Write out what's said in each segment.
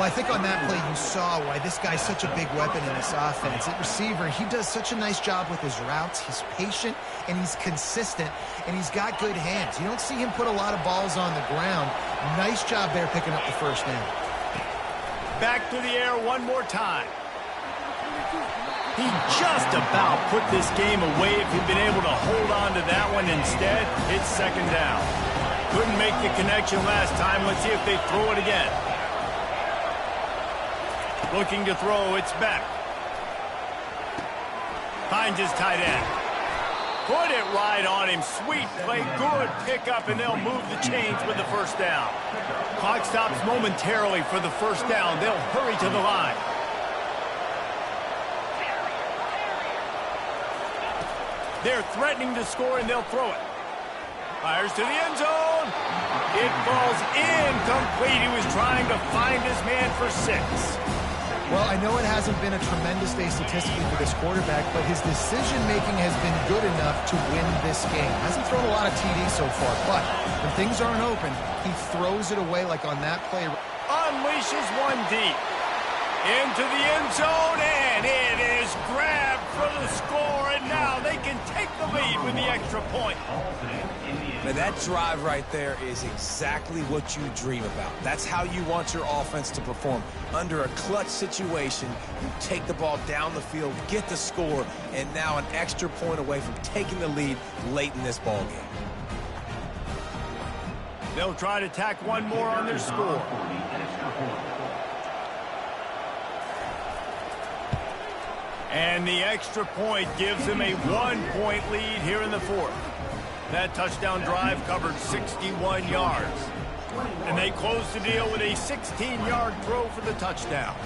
Well, I think on that play you saw why this guy's such a big weapon in this offense. At receiver, he does such a nice job with his routes. He's patient, and he's consistent, and he's got good hands. You don't see him put a lot of balls on the ground. Nice job there picking up the first down. Back to the air one more time. He just about put this game away if he'd been able to hold on to that one. Instead, it's second down. Couldn't make the connection last time. Let's see if they throw it again. Looking to throw, it's Beck. Finds his tight end. Put it right on him. Sweet play, good pickup, and they'll move the chains with the first down. Clock stops momentarily for the first down. They'll hurry to the line. They're threatening to score, and they'll throw it. Fires to the end zone. It falls incomplete. He was trying to find his man for 6. Well, I know it hasn't been a tremendous day statistically for this quarterback, but his decision-making has been good enough to win this game. Hasn't thrown a lot of TDs so far, but when things aren't open, he throws it away like on that play. Unleashes one deep. Into the end zone, and it is grabbed for the score, and now they can take the lead with the extra point. Now that drive right there is exactly what you dream about. That's how you want your offense to perform. Under a clutch situation, you take the ball down the field, get the score, and now an extra point away from taking the lead late in this ball game. They'll try to tack one more on their score. And the extra point gives them a 1-point lead here in the fourth. That touchdown drive covered 61 yards. And they close the deal with a 16-yard throw for the touchdown.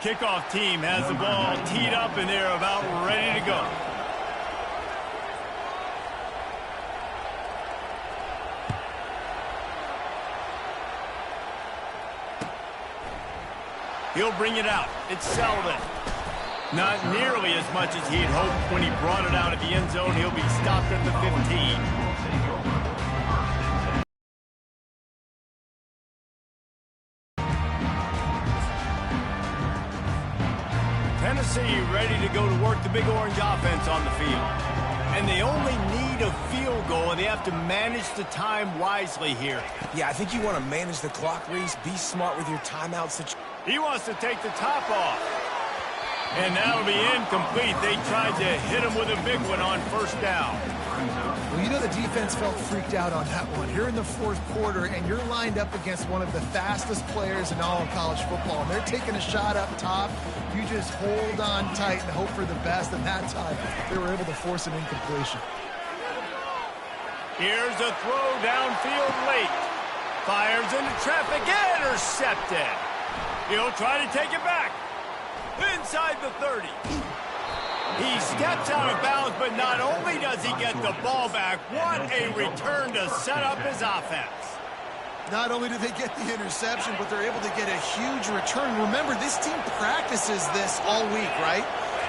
Kickoff team has the ball teed up, and they're about ready to go. He'll bring it out. It's Sullivan. Not nearly as much as he'd hoped when he brought it out at the end zone. He'll be stopped at the 15. Tennessee ready to go to work the Big Orange offense on the field. And they only need a field goal, and they have to manage the time wisely here. Yeah, I think you want to manage the clock, Reese. Be smart with your timeouts. He wants to take the top off. And that'll be incomplete. They tried to hit him with a big one on first down. Well, you know the defense felt freaked out on that one. You're in the fourth quarter, and you're lined up against one of the fastest players in all of college football. And they're taking a shot up top. You just hold on tight and hope for the best. And that time, they were able to force an incompletion. Here's a throw downfield late. Fires into traffic. Intercepted. He'll try to take it back. Inside the 30. He steps out of bounds, but not only does he get the ball back, what a return to set up his offense. Not only do they get the interception, but they're able to get a huge return. Remember, this team practices this all week, right?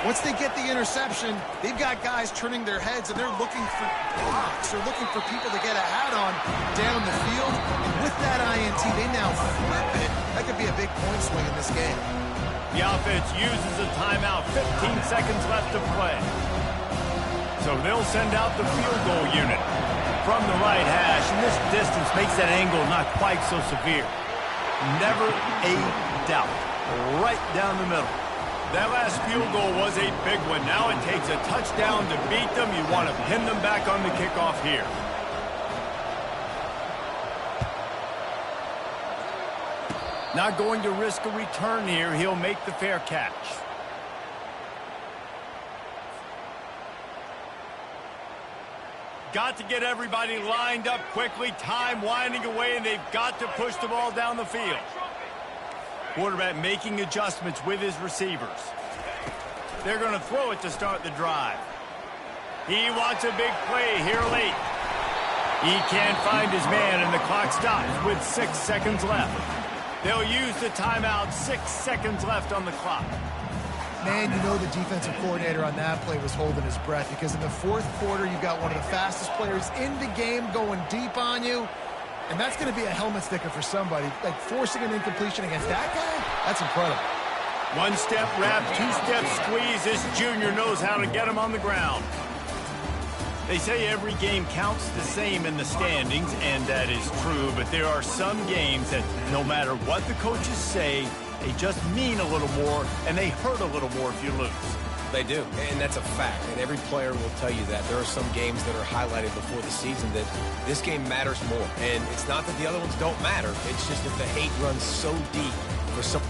Once they get the interception, they've got guys turning their heads, and they're looking for blocks. They're looking for people to get a hat on down the field. And with that INT, they now flip it. That could be a big point swing in this game. The offense uses a timeout, 15 seconds left to play. So they'll send out the field goal unit from the right hash, and this distance makes that angle not quite so severe. Never a doubt. Right down the middle. That last field goal was a big one. Now it takes a touchdown to beat them. You want to pin them back on the kickoff here. Not going to risk a return here. He'll make the fair catch. Got to get everybody lined up quickly. Time winding away, and they've got to push the ball down the field. Quarterback making adjustments with his receivers. They're going to throw it to start the drive. He wants a big play here late. He can't find his man, and the clock stops with 6 seconds left. They'll use the timeout. 6 seconds left on the clock. Man, you know the defensive coordinator on that play was holding his breath, because in the fourth quarter, you've got one of the fastest players in the game going deep on you, and that's going to be a helmet sticker for somebody. Like, forcing an incompletion against that guy, that's incredible. One-step wrap, two-step squeeze. This junior knows how to get him on the ground. They say every game counts the same in the standings, and that is true, but there are some games that no matter what the coaches say, they just mean a little more, and they hurt a little more if you lose. They do, and that's a fact, and every player will tell you that. There are some games that are highlighted before the season that this game matters more, and it's not that the other ones don't matter. It's just that the hate runs so deep for some...